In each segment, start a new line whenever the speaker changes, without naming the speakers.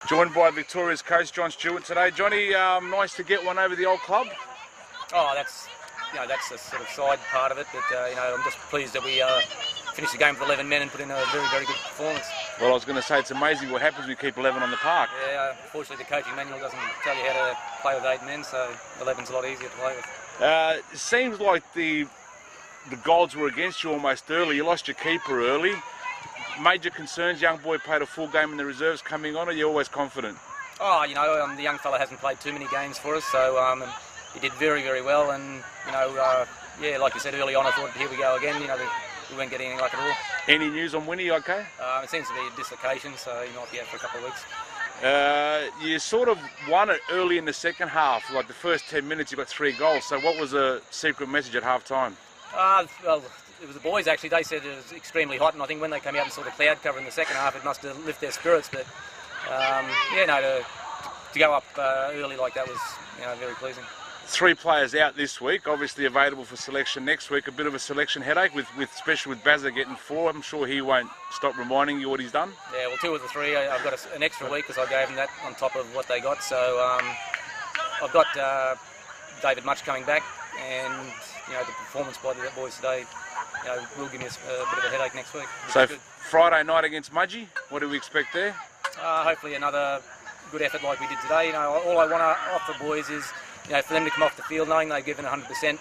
Joined by Victoria's coach, John Stewart today. Johnny, nice to get one over the old club.
Oh, that's the sort of side part of it. But I'm just pleased that we finished the game with 11 men and put in a very, very good performance.
Well, I was going to say it's amazing what happens when we keep 11 on the park.
Yeah, unfortunately the coaching manual doesn't tell you how to play with 8 men, so 11's a lot easier to play with.
It seems like the gods were against you almost early. You lost your keeper early. Major concerns, young boy played a full game in the reserves coming on, or are you always confident?
Oh, the young fella hasn't played too many games for us, so he did very, very well, and yeah, like you said early on, I thought here we go again. We weren't getting anything like it at all.
Any news on Winnie? Okay.
It seems to be a dislocation, so he might be out for a couple of weeks.
You sort of won it early in the second half, like the first 10 minutes you got 3 goals. So what was the secret message at half time?
Well, it was the boys actually. They said it was extremely hot, and I think when they came out and saw the cloud cover in the second half, it must have lifted their spirits. But to go up early like that was very pleasing. 3
players out this week, obviously available for selection next week. A bit of a selection headache, especially with Bazza getting 4. I'm sure he won't stop reminding you what he's done.
Yeah, well, 2 of the 3, I've got an extra week because I gave them that on top of what they got. So I've got David Much coming back, and the performance by the boys today will give me a bit of a headache next week.
So Friday night against Mudgee, what do we expect there?
Hopefully another good effort like we did today. All I want off the boys is for them to come off the field knowing they've given 100%.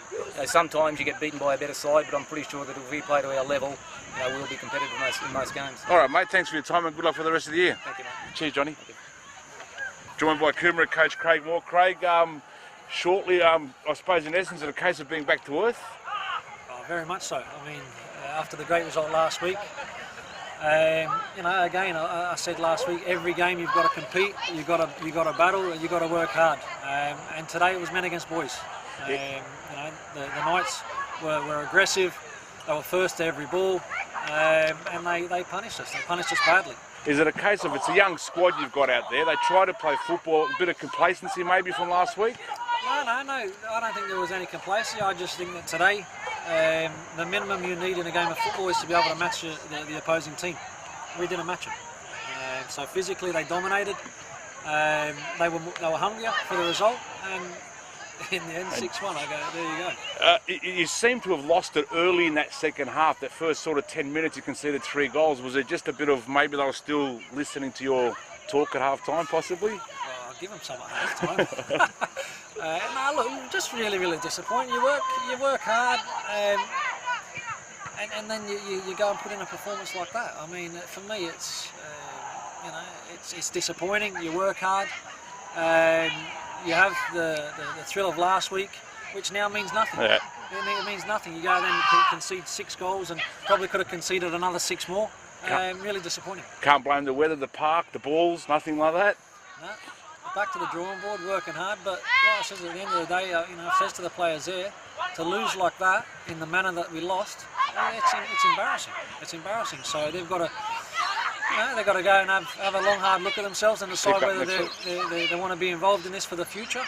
Sometimes you get beaten by a better side, but I'm pretty sure that if we play to our level, we'll be competitive in most games.
All right, mate. Thanks for your time and good luck for the rest of the year.
Thank you, mate.
Cheers, Johnny. Joined by Coomera coach Craig Moore. Craig, shortly, I suppose in essence, it's a case of being back to earth.
Oh, very much so. I mean, after the great result last week, again, I said last week, every game you've got to compete, you've got to battle, you've got to work hard. And today it was men against boys. The Knights were aggressive. They were first to every ball, and they punished us. They punished us badly.
Is it a case of it's a young squad you've got out there? They try to play football, a bit of complacency maybe from last week?
No. I don't think there was any complacency. I just think that today, the minimum you need in a game of football is to be able to match the opposing team. We didn't match them. So physically they dominated. They were hungrier for the result, and in the end 6-1. I go, there you go.
You seem to have lost it early in that second half. That first sort of 10 minutes you conceded 3 goals. Was it just a bit of maybe they were still listening to your talk at half time possibly?
Well, I'll give them some at half time. No, look, just really, really disappointing. You work hard, and then you go and put in a performance like that. I mean, for me, it's it's disappointing. You work hard. You have the thrill of last week, which now means nothing.
Yeah.
It means nothing. You go then and concede 6 goals, and probably could have conceded another 6 more. Really disappointing.
Can't blame the weather, the park, the balls, nothing like that.
No. Back to the drawing board, working hard, but like I said, at the end of the day, it says to the players there, to lose like that in the manner that we lost, it's embarrassing. It's embarrassing. So they've got to go and have a long, hard look at themselves and decide whether they want to be involved in this for the future.